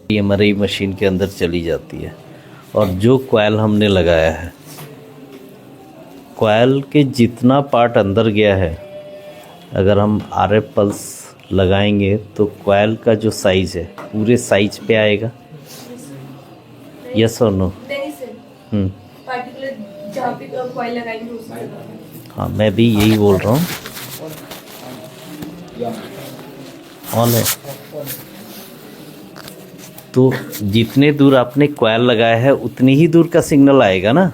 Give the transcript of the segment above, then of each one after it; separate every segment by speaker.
Speaker 1: ये MRI machine के अंदर चली जाती है और जो कॉइल हमने लगाया है, कॉइल के जितना पार्ट अंदर गया है, अगर हम आरएफ पल्स लगाएंगे तो कॉइल का जो साइज़ है पूरे साइज पे आएगा। यस और नो?
Speaker 2: नहीं सर, पार्टिकुलर जहाँ पे कॉइल लगाएंगे उस जगह।
Speaker 1: हाँ, मैं भी यही बोल रहा हूँ। ऑन है। तो जितने दूर आपने कॉइल लगाया है उतनी ही दूर का सिग्नल आएगा ना,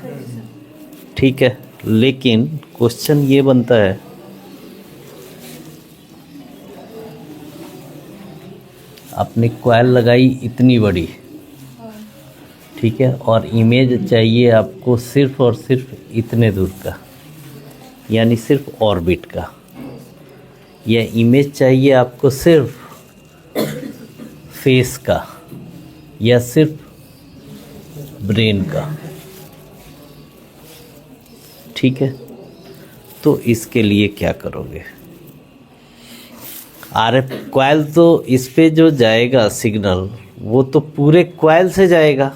Speaker 1: ठीक है। लेकिन क्वेश्चन ये बनता है, आपने कॉइल लगाई इतनी बड़ी, ठीक है, और इमेज चाहिए आपको सिर्फ और सिर्फ इतने दूर का, यानी सिर्फ ऑर्बिट का, या इमेज चाहिए आपको सिर्फ फेस का या सिर्फ ब्रेन का, ठीक है। तो इसके लिए क्या करोगे? आरएफ कॉइल, तो इस पे जो जाएगा सिग्नल वो तो पूरे कॉइल से जाएगा।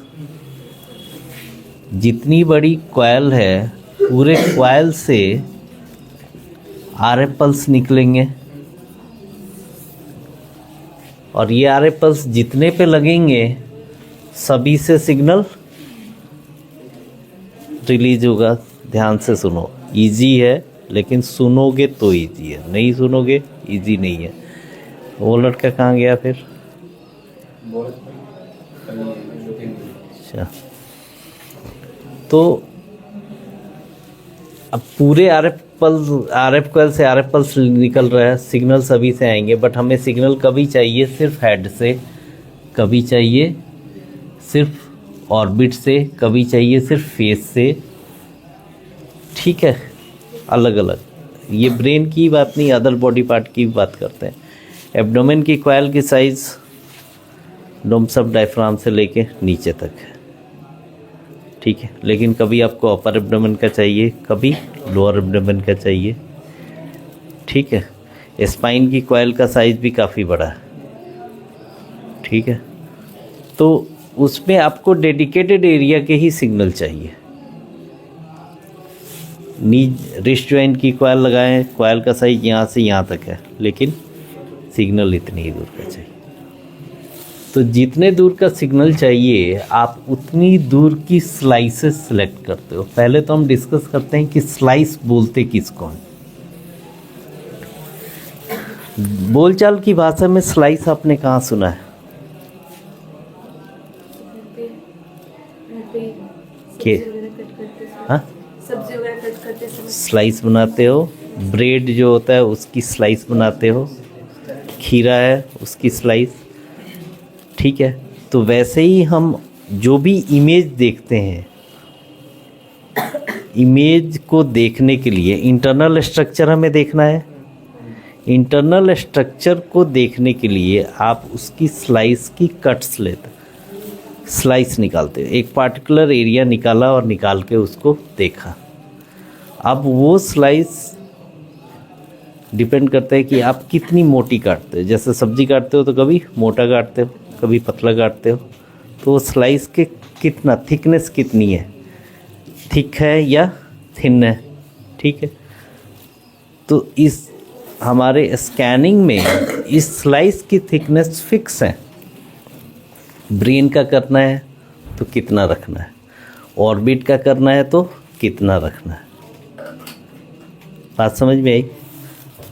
Speaker 1: जितनी बड़ी कॉइल है पूरे कॉइल से आरएफ पल्स निकलेंगे, और ये आरएफ पल्स जितने पे लगेंगे सभी से सिग्नल रिलीज होगा। ध्यान से सुनो, इजी है, लेकिन सुनोगे तो इजी है, नहीं सुनोगे इजी नहीं है। वो लड़का कहाँ गया फिर? अच्छा, तो अब पूरे आरएफ कॉइल से आरएफ पल्स निकल रहा है, सिग्नल सभी से आएंगे, बट हमें सिग्नल कभी चाहिए सिर्फ हेड से, कभी चाहिए सिर्फ ऑर्बिट से, कभी चाहिए सिर्फ फेस से, ठीक है, अलग अलग। ये ब्रेन की बात नहीं, अदर बॉडी पार्ट की बात करते हैं। एब्डोमेन की कॉइल की साइज़ डोम्स ऑफ डायफ्राम से लेके नीचे तक है, ठीक है। लेकिन कभी आपको अपर एब्डोमेन का चाहिए, कभी लोअर एब्डोमेन का चाहिए, ठीक है। स्पाइन की कॉइल का साइज़ भी काफ़ी बड़ा है, ठीक है। तो उसमें आपको डेडिकेटेड एरिया के ही सिग्नल चाहिए। नी रिस्ट जॉइंट की कॉइल लगाएं, कॉइल का साइज यहाँ से यहाँ तक है, लेकिन सिग्नल इतनी ही दूर का चाहिए। तो जितने दूर का सिग्नल चाहिए आप उतनी दूर की स्लाइसेस सेलेक्ट करते हो। पहले तो हम डिस्कस करते हैं कि स्लाइस बोलते किसको हैं। बोलचाल की भाषा में स्लाइस आपने कहाँ सुना है? के हाँ,
Speaker 2: सब्जी वगैरह कट करते समय
Speaker 1: स्लाइस बनाते हो, ब्रेड जो होता है उसकी स्लाइस बनाते हो, खीरा है उसकी स्लाइस, ठीक है। तो वैसे ही हम जो भी इमेज देखते हैं, इमेज को देखने के लिए इंटरनल स्ट्रक्चर हमें देखना है। इंटरनल स्ट्रक्चर को देखने के लिए आप उसकी स्लाइस की कट्स लेते, स्लाइस निकालते हो। एक पार्टिकुलर एरिया निकाला और निकाल के उसको देखा। अब वो स्लाइस डिपेंड करता है कि आप कितनी मोटी काटते हो। जैसे सब्जी काटते हो तो कभी मोटा काटते हो, कभी पतला काटते हो, तो स्लाइस के कितना थिकनेस कितनी है, थिक है या थिन है, ठीक है। तो इस हमारे स्कैनिंग में इस स्लाइस की थिकनेस फिक्स है। ब्रेन का करना है तो कितना रखना है, ऑर्बिट का करना है तो कितना रखना है। बात समझ में आई?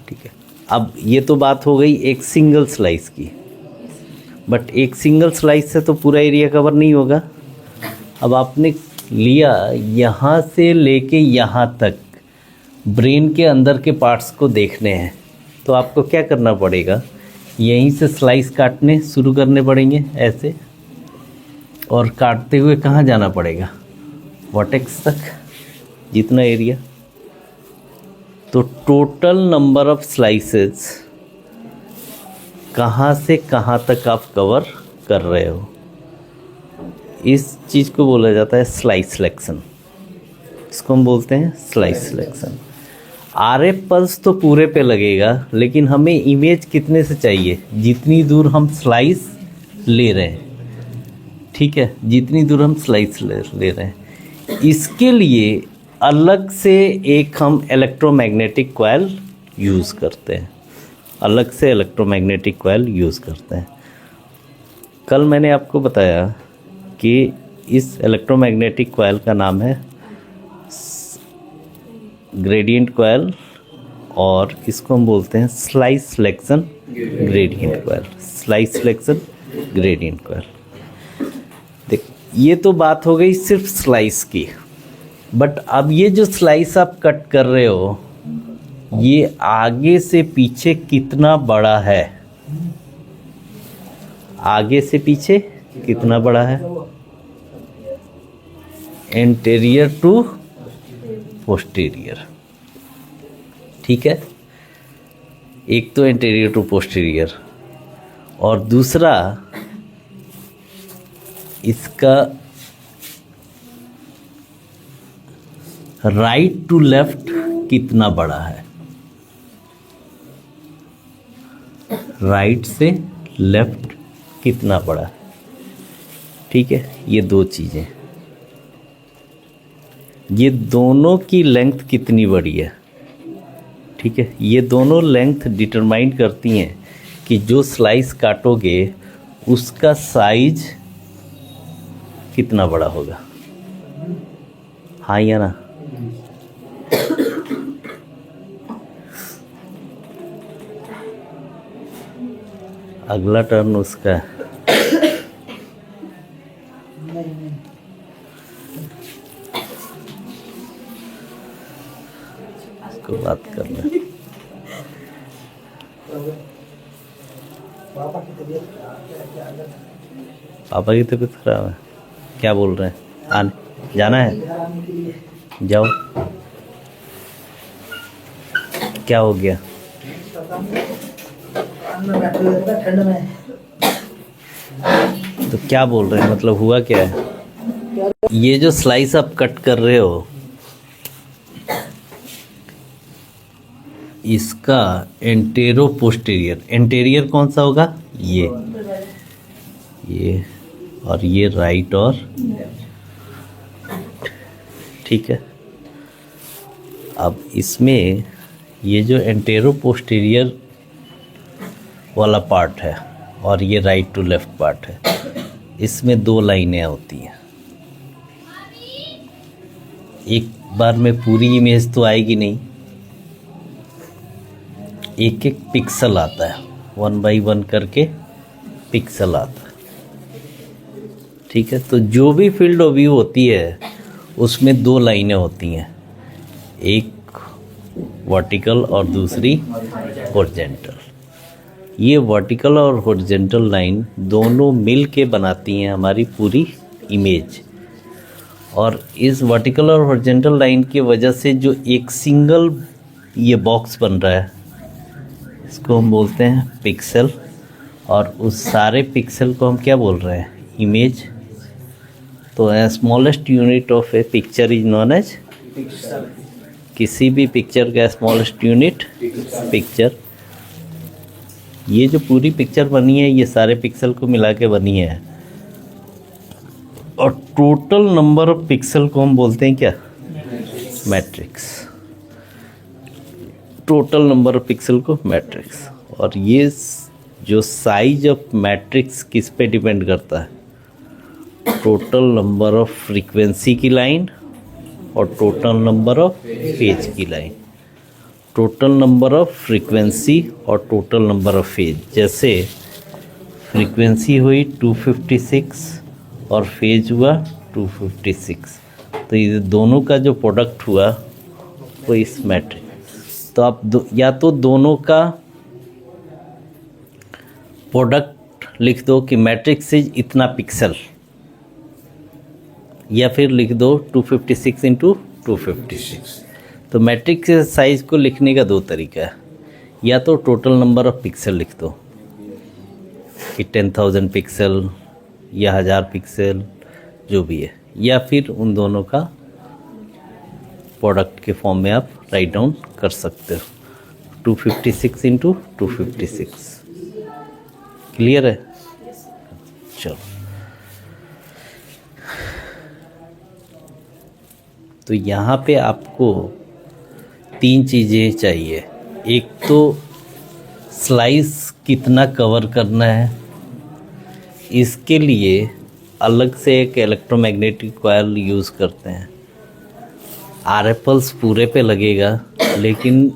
Speaker 1: ठीक है। अब ये तो बात हो गई एक सिंगल स्लाइस की, बट एक सिंगल स्लाइस से तो पूरा एरिया कवर नहीं होगा। अब आपने लिया यहाँ से लेके यहाँ तक ब्रेन के अंदर के पार्ट्स को देखने हैं, तो आपको क्या करना पड़ेगा? यहीं से स्लाइस काटने शुरू करने पड़ेंगे ऐसे, और काटते हुए कहाँ जाना पड़ेगा? वर्टेक्स तक, जितना एरिया। तो टोटल नंबर ऑफ स्लाइसेस कहाँ से कहाँ तक आप कवर कर रहे हो, इस चीज़ को बोला जाता है स्लाइस सिलेक्शन। इसको हम बोलते हैं स्लाइस सिलेक्शन। आरएफ पल्स तो पूरे पे लगेगा, लेकिन हमें इमेज कितने से चाहिए? जितनी दूर हम स्लाइस ले रहे हैं। ठीक है, जितनी दूर हम स्लाइस ले रहे हैं। इसके लिए अलग से एक हम इलेक्ट्रोमैग्नेटिक कॉइल यूज़ करते हैं, अलग से इलेक्ट्रोमैग्नेटिक कॉइल यूज़ करते हैं। कल मैंने आपको बताया कि इस इलेक्ट्रोमैग्नेटिक कॉइल का नाम है ग्रेडियंट कॉइल, और इसको हम बोलते हैं slice selection gradient coil, slice selection gradient coil. देख, ये तो बात हो गई सिर्फ स्लाइस की, बट अब ये जो स्लाइस आप कट कर रहे हो, ये आगे से पीछे कितना बड़ा है, आगे से पीछे कितना बड़ा है, एंटीरियर टू पोस्टीरियर। ठीक है, एक तो एंटीरियर टू पोस्टीरियर, और दूसरा इसका राइट टू लेफ्ट कितना बड़ा है, राइट से लेफ्ट कितना बड़ा है। ठीक है, ये दो चीज़ें, ये दोनों की लेंथ कितनी बड़ी है। ठीक है, ये दोनों लेंथ डिटरमाइन करती हैं कि जो स्लाइस काटोगे उसका साइज कितना बड़ा होगा। हाँ या ना? अगला टर्न उसका है। इसको बात कर ले। पापा की तबीयत खराब है, क्या बोल रहे हैं? आने जाना है, जाओ। क्या हो गया? तो क्या बोल रहे हैं, मतलब हुआ क्या है? ये जो स्लाइस आप कट कर रहे हो, इसका एंटेरो पोस्टीरियर, एंटेरियर कौन सा होगा? ये और ये राइट और ठीक है। अब इसमें ये जो एंटेरो पोस्टीरियर वाला पार्ट है और ये राइट टू लेफ्ट पार्ट है, इसमें दो लाइनें होती हैं। एक बार में पूरी इमेज तो आएगी नहीं, एक एक पिक्सल आता है, 1 बाई 1 करके पिक्सल आता है। ठीक है, तो जो भी फील्ड ऑफ व्यू होती है उसमें दो लाइनें होती हैं, एक वर्टिकल और दूसरी हॉरिजॉन्टल। ये वर्टिकल और हॉरिजॉन्टल लाइन दोनों मिल के बनाती हैं हमारी पूरी इमेज, और इस वर्टिकल और हॉरिजॉन्टल लाइन की वजह से जो एक सिंगल ये बॉक्स बन रहा है, इसको हम बोलते हैं पिक्सल, और उस सारे पिक्सल को हम क्या बोल रहे हैं? इमेज। तो smallest unit of a picture is known as pixel. किसी भी पिक्चर का स्मॉलेस्ट यूनिट पिक्चर। ये जो पूरी पिक्चर बनी है, ये सारे पिक्सल को मिला के बनी है, और टोटल नंबर ऑफ पिक्सल को हम बोलते हैं क्या? Matrix. Total number of pixel को मैट्रिक्स। और ये जो साइज ऑफ मैट्रिक्स किस पे डिपेंड करता है? टोटल नंबर ऑफ फ्रीक्वेंसी की लाइन और टोटल नंबर ऑफ फेज की line. Total number of frequency और टोटल नंबर ऑफ फेज। जैसे फ्रीक्वेंसी हुई 256 और फेज हुआ 256, तो ये दोनों का जो प्रोडक्ट हुआ वो इस मैट्रिक्स। तो आप या तो दोनों का प्रोडक्ट लिख दो कि मैट्रिक्स इज इतना पिक्सल, या फिर लिख दो 256 इंटू 256। तो मैट्रिक्स के साइज को लिखने का दो तरीका है, या तो टोटल नंबर ऑफ पिक्सल लिख दो कि 10,000 पिक्सल या 1000 पिक्सल जो भी है, या फिर उन दोनों का प्रोडक्ट के फॉर्म में आप राइट डाउन कर सकते हो, 256 इंटू 256। क्लियर है? चलो तो यहाँ पे आपको 3 चीज़ें चाहिए। एक तो स्लाइस कितना कवर करना है, इसके लिए अलग से एक इलेक्ट्रोमैग्नेटिक कॉइल यूज़ करते हैं। RF पल्स पूरे पे लगेगा, लेकिन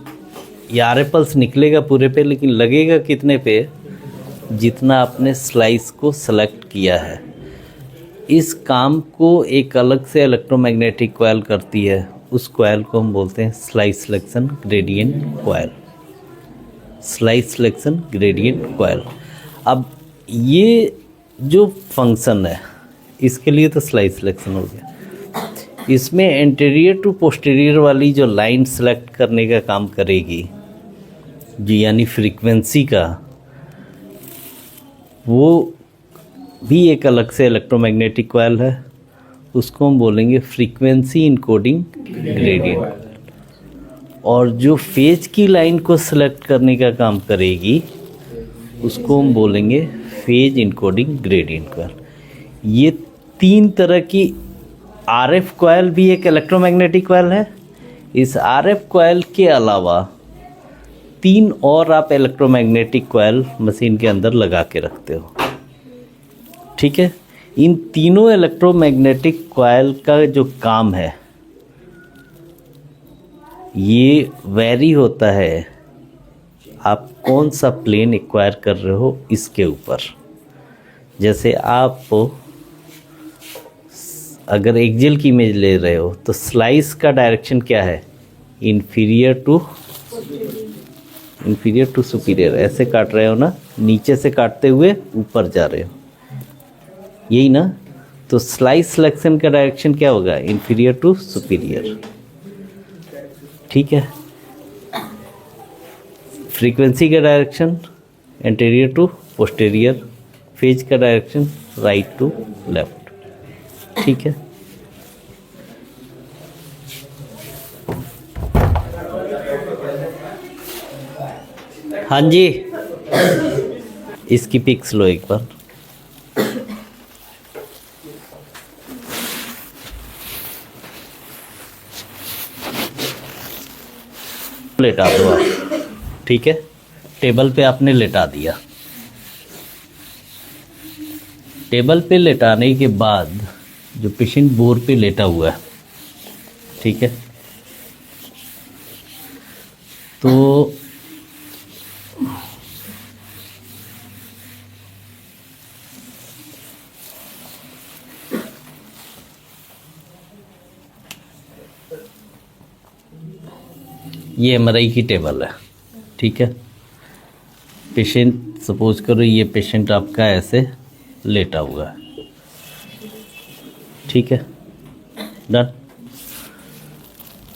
Speaker 1: ये RF पल्स निकलेगा पूरे पे, लेकिन लगेगा कितने पे? जितना आपने स्लाइस को सेलेक्ट किया है। इस काम को एक अलग से इलेक्ट्रोमैग्नेटिक कॉइल करती है। उस कॉइल को हम बोलते हैं slice selection gradient coil. Slice selection gradient coil. अब ये जो फंक्शन है, इसके लिए तो स्लाइस सिलेक्शन हो गया। इसमें एंटीरियर टू पोस्टीरियर वाली जो लाइन सेलेक्ट करने का काम करेगी, जी, यानी फ्रीक्वेंसी का, वो भी एक अलग से इलेक्ट्रोमैग्नेटिक कॉइल है। उसको हम बोलेंगे फ्रीक्वेंसी इनकोडिंग ग्रेडियंट। और जो फेज की लाइन को सेलेक्ट करने का काम करेगी, उसको हम बोलेंगे फेज इनकोडिंग ग्रेडियंट कॉइल। ये 3 तरह की RF कॉइल भी एक इलेक्ट्रोमैग्नेटिक कॉइल है। इस RF कॉइल के अलावा 3 और आप इलेक्ट्रोमैग्नेटिक कॉइल मशीन के अंदर लगा के रखते हो, ठीक है। इन तीनों इलेक्ट्रोमैग्नेटिक कॉइल का जो काम है, ये वेरी होता है आप कौन सा प्लेन एक्वायर कर रहे हो इसके ऊपर। जैसे आप अगर एक्सियल की इमेज ले रहे हो तो स्लाइस का डायरेक्शन क्या है? Inferior to superior. ऐसे काट रहे हो ना, नीचे से काटते हुए ऊपर जा रहे हो, यही ना। तो स्लाइस सिलेक्शन का डायरेक्शन क्या होगा? इन्फीरियर टू सुपीरियर, ठीक है। फ्रीक्वेंसी का direction anterior to posterior. Phase का डायरेक्शन राइट टू लेफ्ट, ठीक है। हाँ जी, इसकी पिक्स लो एक बार। लेटा दो आप, ठीक है। टेबल पे आपने लेटा दिया। टेबल पे लेटाने के बाद जो पेशेंट बोर पे लेटा हुआ है, ठीक है, तो ये MRI की टेबल है, ठीक है। पेशेंट, सपोज करो ये पेशेंट आपका ऐसे लेटा हुआ है, ठीक है, डन।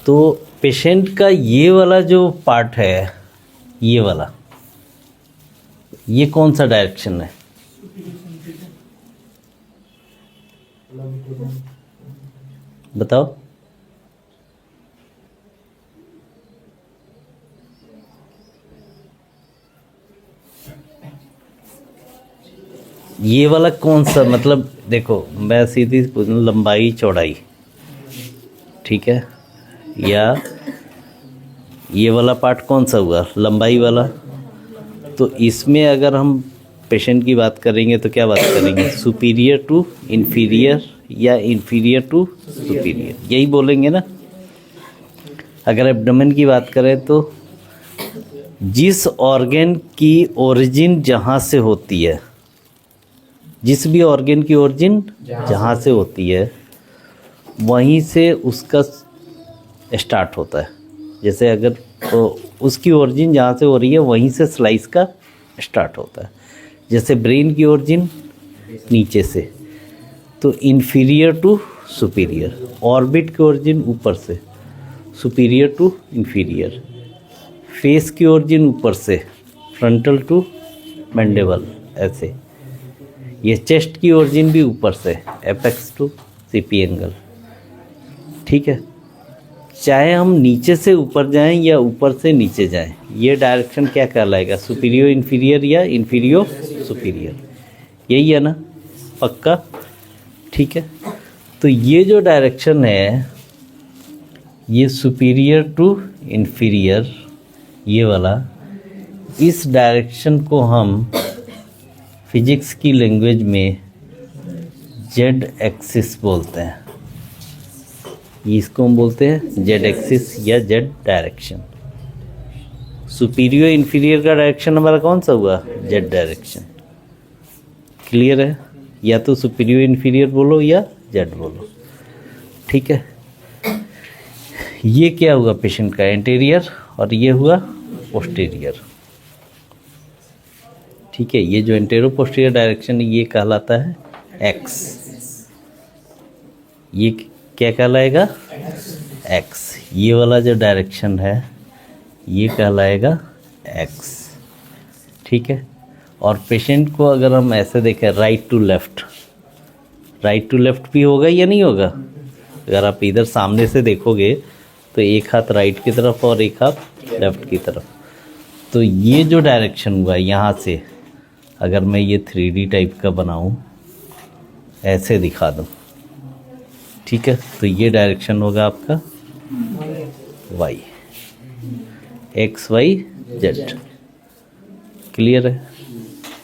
Speaker 1: तो पेशेंट का ये वाला जो पार्ट है, ये वाला, ये कौन सा डायरेक्शन है? बताओ। ये वाला कौन सा, मतलब देखो मैं सीधी लंबाई चौड़ाई, ठीक है, या ये वाला पार्ट कौन सा हुआ? लंबाई वाला। तो इसमें अगर हम पेशेंट की बात करेंगे तो क्या बात करेंगे? सुपीरियर टू इन्फीरियर या इन्फीरियर टू सुपीरियर, यही बोलेंगे ना। अगर एब्डोमेन की बात करें तो जिस ऑर्गन की ओरिजिन जहाँ से होती है, जिस भी ऑर्गन की ओरिजिन जहाँ से होती है, वहीं से उसका स्टार्ट होता है। जैसे अगर तो उसकी ओरिजिन जहाँ से हो रही है, वहीं से स्लाइस का स्टार्ट होता है। जैसे ब्रेन की ओरिजिन नीचे से, तो इन्फीरियर टू सुपीरियर। ऑर्बिट की ओरिजिन ऊपर से, सुपीरियर टू इन्फीरियर। फेस की ओरिजिन ऊपर से, फ्रंटल टू मैंडिबल, ऐसे। ये चेस्ट की ओरिजिन भी ऊपर से, एपेक्स टू सीपी एंगल, ठीक है। चाहे हम नीचे से ऊपर जाएं या ऊपर से नीचे जाएं, ये डायरेक्शन क्या कहलाएगा? सुपीरियर इन्फीरियर या इन्फीरियर सुपीरियर, यही है ना, पक्का, ठीक है। तो ये जो डायरेक्शन है, ये सुपीरियर टू इन्फीरियर, ये वाला, इस डायरेक्शन को हम फिजिक्स की लैंग्वेज में जेड एक्सिस बोलते हैं। इसको हम बोलते हैं जेड एक्सिस या जेड डायरेक्शन। सुपीरियर इन्फीरियर का डायरेक्शन हमारा कौन सा हुआ? Z direction. क्लियर है? या तो सुपीरियर इन्फीरियर बोलो या जेड बोलो, ठीक है। ये क्या हुआ पेशेंट का? एंटीरियर, और ये हुआ पोस्टीरियर, ठीक है। ये जो एंटेरो पोस्टीरियर डायरेक्शन है ये कहलाता है एक्स। ये क्या कहलाएगा? एक्स। ये वाला जो डायरेक्शन है ये कहलाएगा एक्स, ठीक है। और पेशेंट को अगर हम ऐसे देखें right to left, right to left भी होगा या नहीं होगा? अगर आप इधर सामने से देखोगे तो एक हाथ राइट की तरफ और एक हाथ लेफ़्ट की तरफ। तो ये जो डायरेक्शन हुआ यहाँ से, अगर मैं ये 3D टाइप का बनाऊँ, ऐसे दिखा दूँ, ठीक है, तो ये डायरेक्शन होगा आपका Y, X Y Z. Clear है?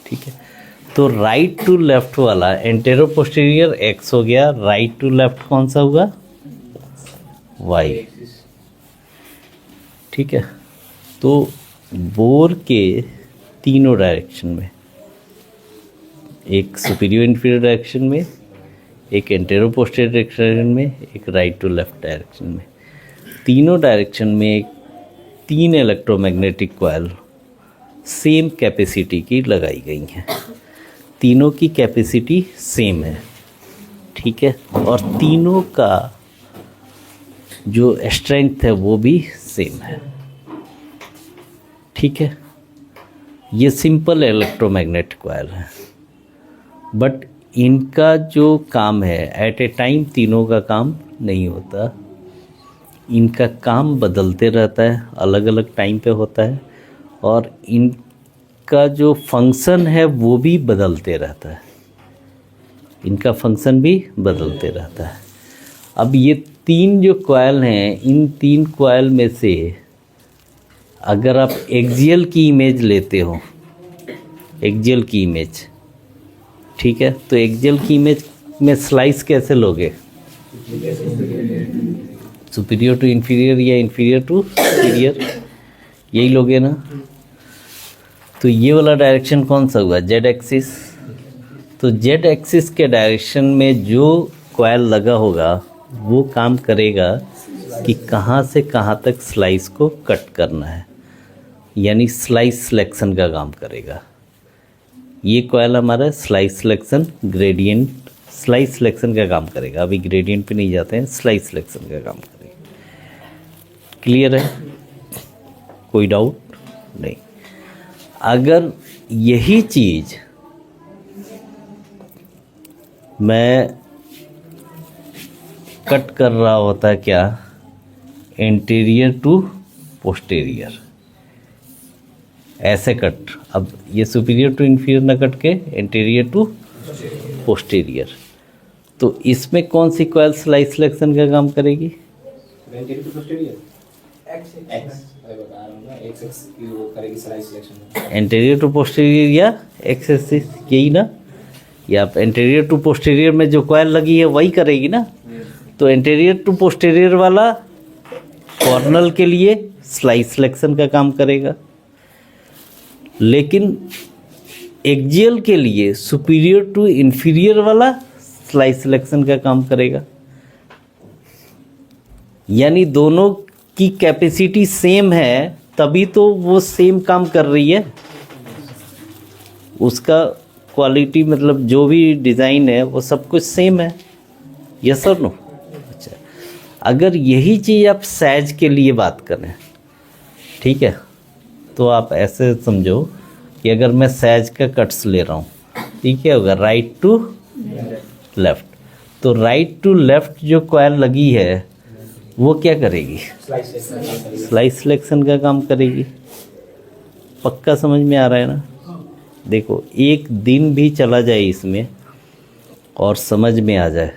Speaker 1: ठीक है। तो राइट टू लेफ्ट वाला एंटेरो पोस्टीरियर एक्स हो गया, राइट टू लेफ्ट कौन सा हुआ? वाई, ठीक है। तो बोर के तीनों डायरेक्शन में, एक सुपीरियर इन्फीरियर डायरेक्शन में, एक एंटेरो पोस्टीरियर डायरेक्शन में, एक राइट टू लेफ्ट डायरेक्शन में, तीनों डायरेक्शन में एक 3 इलेक्ट्रोमैग्नेटिक कॉइल सेम कैपेसिटी की लगाई गई हैं। तीनों की कैपेसिटी सेम है, ठीक है, और तीनों का जो स्ट्रेंथ है वो भी सेम है, ठीक है। ये सिंपल इलेक्ट्रोमैग्नेटिक कॉइल है, बट इनका जो काम है एट ए टाइम तीनों का काम नहीं होता। इनका काम बदलते रहता है, अलग अलग टाइम पे होता है, और इनका जो फंक्शन है वो भी बदलते रहता है। इनका फंक्शन भी बदलते रहता है। अब ये 3 जो कॉइल हैं, इन 3 कॉइल में से अगर आप एक्सियल की इमेज लेते हो, एक्सियल की इमेज, ठीक है, तो एक्सियल की इमेज में स्लाइस कैसे लोगे? सुपीरियर टू इन्फीरियर या इन्फीरियर टू सुपीरियर, यही लोगे ना। तो ये वाला डायरेक्शन कौन सा हुआ? Z axis. तो जेड एक्सिस के डायरेक्शन में जो कॉइल लगा होगा वो काम करेगा कि कहाँ से कहाँ तक स्लाइस को कट करना है, यानी स्लाइस सिलेक्शन का काम करेगा। ये कॉइल हमारा slice selection, gradient slice selection का काम करेगा। अभी ग्रेडियंट पे नहीं जाते हैं, स्लाइस सिलेक्शन का काम करेगा। क्लियर है? कोई डाउट नहीं। अगर यही चीज़ मैं कट कर रहा होता क्या, एंटीरियर टू पोस्टीरियर, ऐसे कट, अब ये सुपीरियर टू इन्फीरियर ना कट के एंटीरियर टू पोस्टीरियर, तो इसमें कौन सी कॉइल स्लाइस सिलेक्शन का काम करेगी? एंटीरियर टू पोस्टीरियर या एक्स एक्सिस, यही ना? या एंटीरियर टू पोस्टीरियर में जो कॉइल लगी है वही करेगी ना। तो एंटीरियर टू पोस्टीरियर वाला कॉर्नल के लिए स्लाइस सिलेक्शन का काम करेगा, लेकिन एक्सियल के लिए सुपीरियर टू इन्फीरियर वाला स्लाइस सिलेक्शन का काम करेगा। यानी दोनों की कैपेसिटी सेम है, तभी तो वो सेम काम कर रही है। उसका क्वालिटी मतलब जो भी डिज़ाइन है वो सब कुछ सेम है। यस और नो? अच्छा, अगर यही चीज़ आप सैज के लिए बात करें, ठीक है, तो आप ऐसे समझो कि अगर मैं सैज का कट्स ले रहा हूँ, ठीक है, होगा राइट टू लेफ़्ट, तो राइट टू लेफ़्ट जो कॉइल लगी है वो क्या करेगी? स्लाइस सिलेक्शन का काम करेगी। पक्का समझ में आ रहा है ना? देखो, एक दिन भी चला जाए इसमें और समझ में आ जाए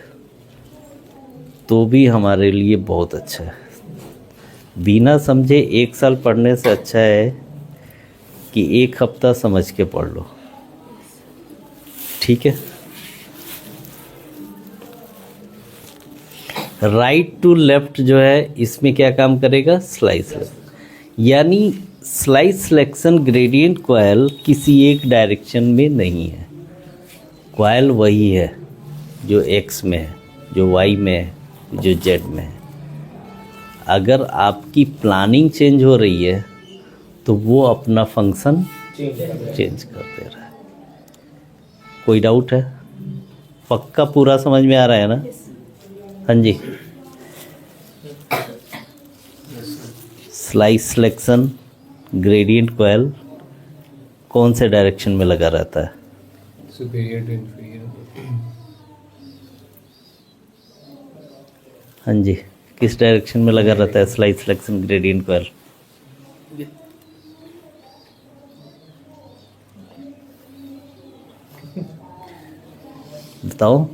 Speaker 1: तो भी हमारे लिए बहुत अच्छा है। बिना समझे 1 साल पढ़ने से अच्छा है कि 1 हफ्ता समझ के पढ़ लो। ठीक है। राइट टू लेफ्ट जो है इसमें क्या काम करेगा, स्लाइस यानी स्लाइस सिलेक्शन ग्रेडियंट कॉइल किसी एक डायरेक्शन में नहीं है। कॉइल वही है जो एक्स में है, जो वाई में है, जो जेड में है। अगर आपकी प्लानिंग चेंज हो रही है तो वो अपना फंक्शन चेंज कर दे रहा है। कोई डाउट है? पक्का पूरा समझ में आ रहा है ना? हाँ जी। स्लाइस सिलेक्शन ग्रेडियंट कॉइल कौन से डायरेक्शन में लगा रहता है?
Speaker 3: Superior to inferior.
Speaker 1: हाँ जी, किस डायरेक्शन में लगा रहता है स्लाइस सिलेक्शन ग्रेडियंट कॉइल? बताओ।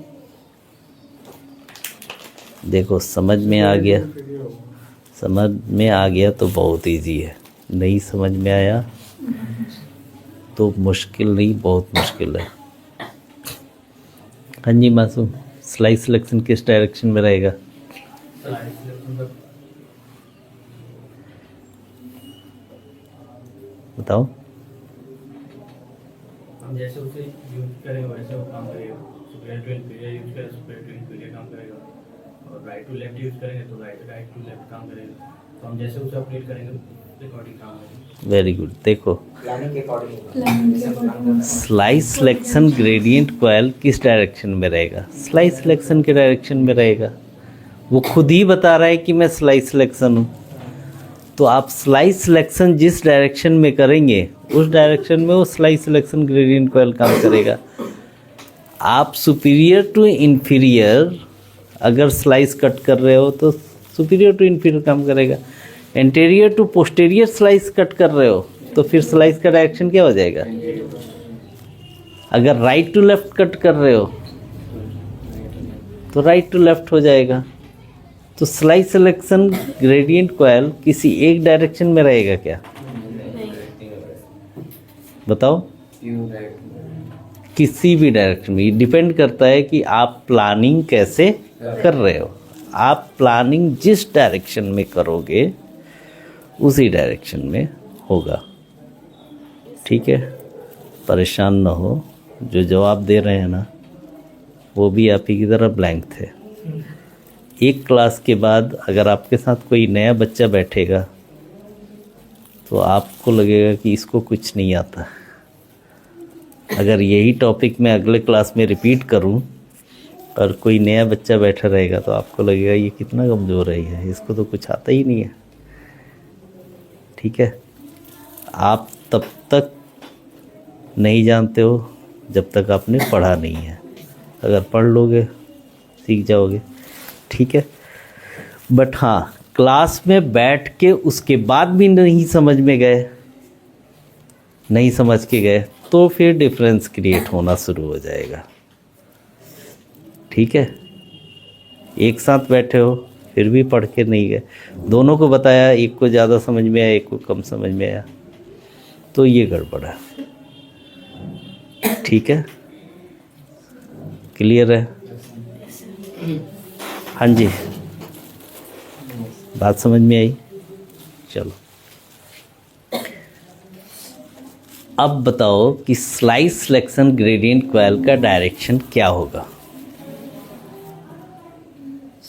Speaker 1: देखो समझ में आ गया, समझ में आ गया तो बहुत इजी है, नहीं समझ में आया तो मुश्किल नहीं, बहुत मुश्किल है। हाँ जी मासूम, स्लाइस सिलेक्शन किस डायरेक्शन में रहेगा? बताओ।
Speaker 4: हम जैसे उसे यूज करेंगे वैसे वो काम करेगा। सुपीरियर टू इन्फीरियर यूज करें, सुपीरियर टू इन्फीरियर काम करेगा। और राइट टू लेफ्ट यूज करेंगे तो राइट टू लेफ्ट काम करेगा। तो हम जैसे उसे अपडेट करेंगे रिकॉर्डिंग काम करेगा।
Speaker 1: Very good. देखो
Speaker 5: प्लानिंग के according
Speaker 1: slice selection gradient coil किस डायरेक्शन में रहेगा? स्लाइस सिलेक्शन के डायरेक्शन में रहेगा। वो खुद ही बता रहा है कि मैं स्लाइस सिलेक्शन हूँ, तो आप स्लाइस सिलेक्शन जिस डायरेक्शन में करेंगे उस डायरेक्शन में वो स्लाइस सिलेक्शन ग्रेडियंट कॉइल काम करेगा। आप सुपीरियर टू इन्फीरियर अगर स्लाइस कट कर रहे हो तो सुपीरियर टू इन्फीरियर काम करेगा। Anterior to posterior slice cut कर रहे हो तो फिर स्लाइस का डायरेक्शन क्या हो जाएगा? अगर राइट टू लेफ्ट कट कर रहे हो तो राइट टू लेफ्ट हो जाएगा। तो स्लाइस सिलेक्शन ग्रेडियंट कॉइल किसी एक डायरेक्शन में रहेगा क्या? बताओ। किसी भी डायरेक्शन में, ये डिपेंड करता है कि आप प्लानिंग कैसे कर रहे हो। आप प्लानिंग जिस डायरेक्शन में करोगे उसी डायरेक्शन में होगा। ठीक है, परेशान ना हो। जो जवाब दे रहे हैं ना वो भी आप ही की तरह ब्लैंक थे। एक क्लास के बाद अगर आपके साथ कोई नया बच्चा बैठेगा तो आपको लगेगा कि इसको कुछ नहीं आता। अगर यही टॉपिक मैं अगले क्लास में रिपीट करूं और कोई नया बच्चा बैठा रहेगा तो आपको लगेगा ये कितना कमज़ोर है, इसको तो कुछ आता ही नहीं है। ठीक है, आप तब तक नहीं जानते हो जब तक आपने पढ़ा नहीं है। अगर पढ़ लोगे सीख जाओगे। ठीक है, बट हाँ, क्लास में बैठ के उसके बाद भी नहीं समझ में गए, नहीं समझ के गए तो फिर डिफरेंस क्रिएट होना शुरू हो जाएगा। ठीक है, एक साथ बैठे हो फिर भी पढ़ के नहीं गए, दोनों को बताया, एक को ज़्यादा समझ में आया, एक को कम समझ में आया, तो ये गड़बड़ है। ठीक है, क्लियर है? हाँ जी, बात समझ में आई? चलो अब बताओ कि स्लाइस सिलेक्शन ग्रेडियंट कॉइल का डायरेक्शन क्या होगा?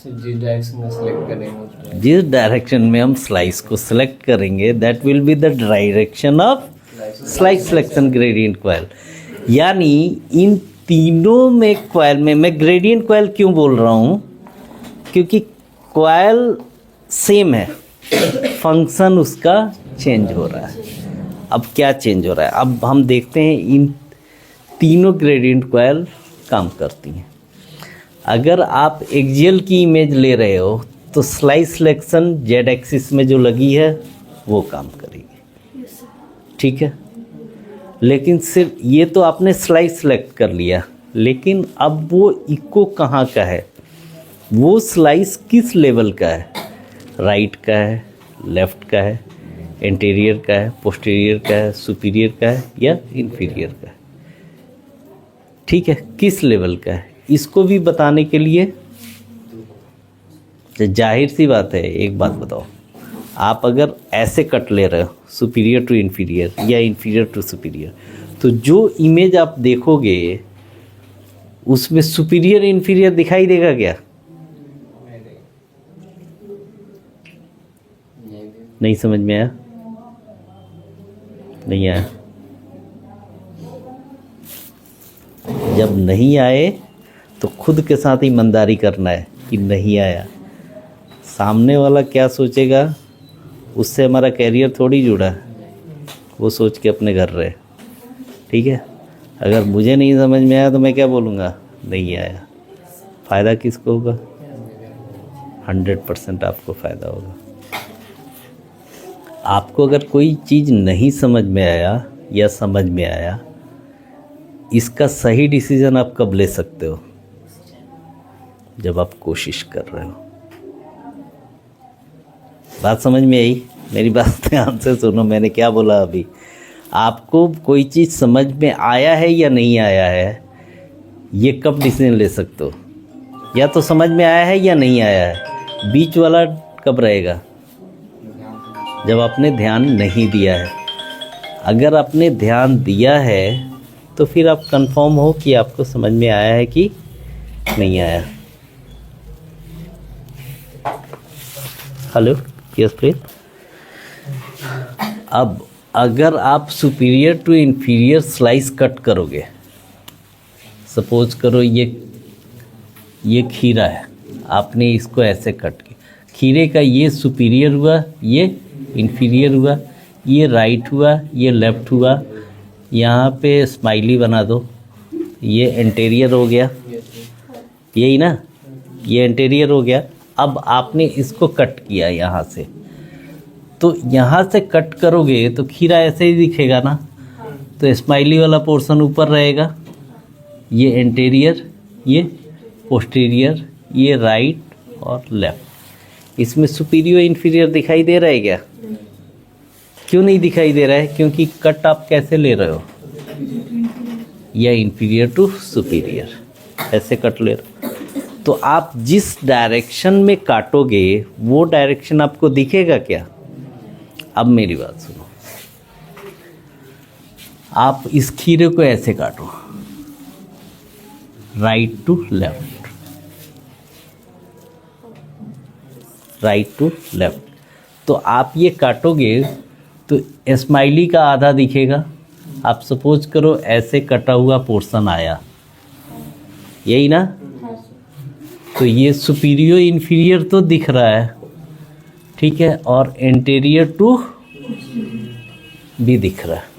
Speaker 3: जिस डायरेक्शन में सेलेक्ट करेंगे
Speaker 1: जिस डायरेक्शन में हम स्लाइस को सिलेक्ट करेंगे that will be the direction of slice selection gradient coil. यानी इन तीनों में कॉइल में, मैं ग्रेडियंट कॉइल क्यों बोल रहा हूँ? क्योंकि कॉइल सेम है, फंक्शन उसका चेंज हो रहा है। अब क्या चेंज हो रहा है? अब हम देखते हैं इन तीनों ग्रेडियंट कॉइल काम करती हैं। अगर आप एक्सियल की इमेज ले रहे हो तो स्लाइस सिलेक्शन जेड एक्सिस में जो लगी है वो काम करेगी। ठीक है, लेकिन सिर्फ ये तो आपने स्लाइस सेलेक्ट कर लिया, लेकिन अब वो इको कहाँ का है, वो स्लाइस किस लेवल का है, राइट का है, लेफ्ट का है, एंटीरियर का है, पोस्टीरियर का है, सुपीरियर का है या इन्फीरियर का है। ठीक है, किस लेवल का है इसको भी बताने के लिए जाहिर सी बात है, एक बात बताओ, आप अगर ऐसे कट ले रहे हो सुपीरियर टू इन्फीरियर या इन्फीरियर टू सुपीरियर, तो जो इमेज आप देखोगे उसमें सुपीरियर इन्फीरियर दिखाई देगा क्या? नहीं समझ में आया? नहीं आया? जब नहीं आए तो खुद के साथ ईमानदारी करना है कि नहीं आया। सामने वाला क्या सोचेगा उससे हमारा कैरियर थोड़ी जुड़ा है, वो सोच के अपने घर रहे। ठीक है, अगर मुझे नहीं समझ में आया तो मैं क्या बोलूँगा? नहीं आया। फ़ायदा किसको होगा? 100% आपको फ़ायदा होगा। आपको अगर कोई चीज़ नहीं समझ में आया या समझ में आया, इसका सही डिसीज़न आप कब ले सकते हो? जब आप कोशिश कर रहे हो। बात समझ में आई? मेरी बात ध्यान से सुनो, मैंने क्या बोला अभी। आपको कोई चीज़ समझ में आया है या नहीं आया है, ये कब डिसीजन ले सकते हो? या तो समझ में आया है या नहीं आया है, बीच वाला कब रहेगा? जब आपने ध्यान नहीं दिया है। अगर आपने ध्यान दिया है तो फिर आप कंफर्म हो कि आपको समझ में आया है कि नहीं आया। Hello, yes please. अब अगर आप superior to inferior slice cut करोगे, सपोज करो ये खीरा है, आपने इसको ऐसे कट किया, खीरे का ये सुपीरियर हुआ, ये इन्फीरियर हुआ, ये राइट हुआ, ये लेफ्ट हुआ, यहाँ पे स्माइली बना दो, ये एंटीरियर हो गया, यही ना, ये एंटीरियर हो गया। अब आपने इसको कट किया यहाँ से, तो यहाँ से कट करोगे तो खीरा ऐसे ही दिखेगा ना, तो स्माइली वाला पोर्शन ऊपर रहेगा, ये एंटीरियर, ये पोस्टीरियर, ये राइट और लेफ्ट। इसमें सुपीरियर इन्फीरियर दिखाई दे रहा है क्या? क्यों नहीं दिखाई दे रहा है? क्योंकि कट आप कैसे ले रहे हो? या इन्फीरियर टू सुपीरियर, ऐसे कट ले रहे हो। तो आप जिस डायरेक्शन में काटोगे वो डायरेक्शन आपको दिखेगा क्या? अब मेरी बात सुनो, आप इस खीरे को ऐसे काटो, right to left, right to left, तो आप ये काटोगे तो स्माइली का आधा दिखेगा। आप सपोज करो ऐसे कटा हुआ पोर्शन आया, यही ना, तो ये सुपीरियर इन्फीरियर तो दिख रहा है, ठीक है, और एंटीरियर टू भी दिख रहा है।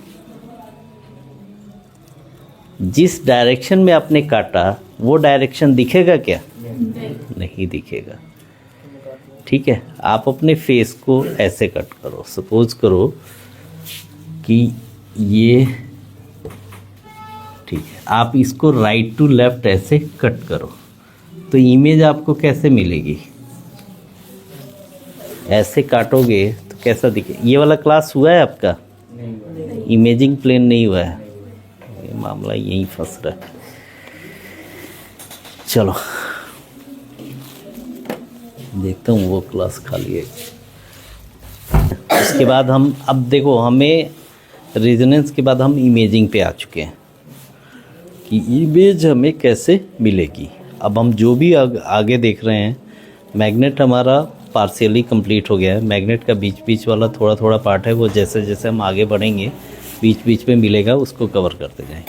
Speaker 1: जिस डायरेक्शन में आपने काटा वो डायरेक्शन दिखेगा क्या? नहीं दिखेगा। ठीक है, आप अपने फेस को ऐसे कट करो, सपोज करो कि ये, ठीक है, आप इसको राइट टू लेफ्ट ऐसे कट करो, तो इमेज आपको कैसे मिलेगी? ऐसे काटोगे तो कैसा दिखे? ये वाला क्लास हुआ है आपका? इमेजिंग प्लेन नहीं हुआ है, ये मामला यहीं फंस रहा है। चलो देखता हूँ वो क्लास खाली है। उसके बाद हम, अब देखो, हमें रेजोनेंस के बाद हम इमेजिंग पे आ चुके हैं कि इमेज हमें कैसे मिलेगी। अब हम जो भी आगे देख रहे हैं, मैग्नेट हमारा पार्शियली कंप्लीट हो गया है। मैग्नेट का बीच बीच वाला थोड़ा थोड़ा पार्ट है, वो जैसे जैसे हम आगे बढ़ेंगे बीच बीच में मिलेगा, उसको कवर करते जाएं।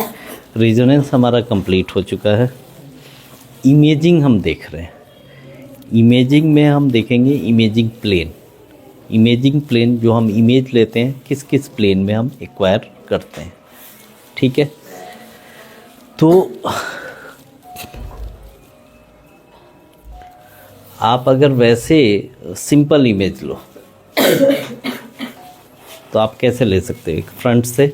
Speaker 1: रेजोनेंस हमारा कंप्लीट हो चुका है। इमेजिंग हम देख रहे हैं। इमेजिंग में हम देखेंगे इमेजिंग प्लेन। इमेजिंग प्लेन जो हम इमेज लेते हैं, किस किस प्लेन में हम एक्वायर करते हैं। ठीक है, तो आप अगर वैसे सिंपल इमेज लो तो आप कैसे ले सकते हो? फ्रंट से,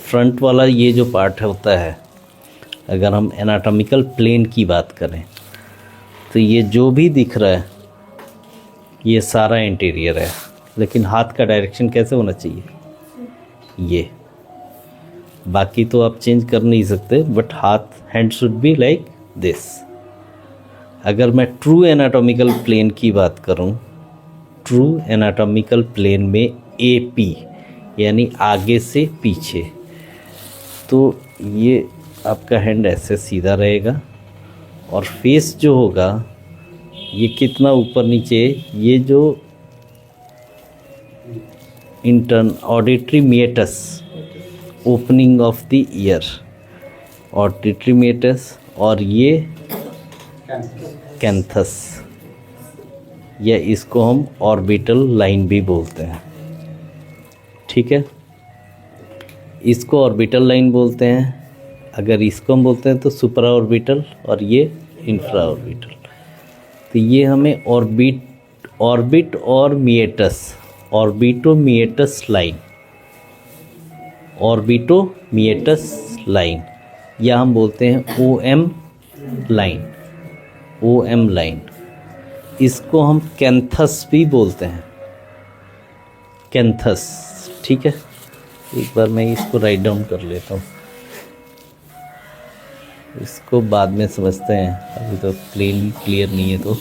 Speaker 1: फ्रंट वाला ये जो पार्ट होता है, अगर हम एनाटॉमिकल प्लेन की बात करें तो ये जो भी दिख रहा है ये सारा इंटीरियर है, लेकिन हाथ का डायरेक्शन कैसे होना चाहिए, ये। बाकी तो आप चेंज कर नहीं सकते, बट हाथ, hand should be like this. अगर मैं ट्रू एनाटॉमिकल प्लेन की बात करूं, ट्रू एनाटॉमिकल प्लेन में AP यानी आगे से पीछे, तो ये आपका हैंड ऐसे सीधा रहेगा, और फेस जो होगा ये कितना ऊपर नीचे, ये जो intern auditory meatus, opening of the year, auditory meatus, और ये कैंथस, या इसको हम ऑर्बिटल लाइन भी बोलते हैं, ठीक है। इसको ऑर्बिटल लाइन बोलते हैं। अगर इसको हम बोलते हैं तो सुपरा ऑर्बिटल, और ये इंफ्रा ऑर्बिटल। तो ये हमें ऑर्बिट और मिएटस, ऑर्बिटो मिएटस लाइन, ऑर्बिटो मिएटस लाइन, या हम बोलते हैं OM लाइन, OM लाइन। इसको हम कैंथस भी बोलते हैं, कैंथस, ठीक है। एक बार मैं इसको राइट डाउन कर लेता हूँ, इसको बाद में समझते हैं, अभी तो प्लेन क्लियर नहीं है तो।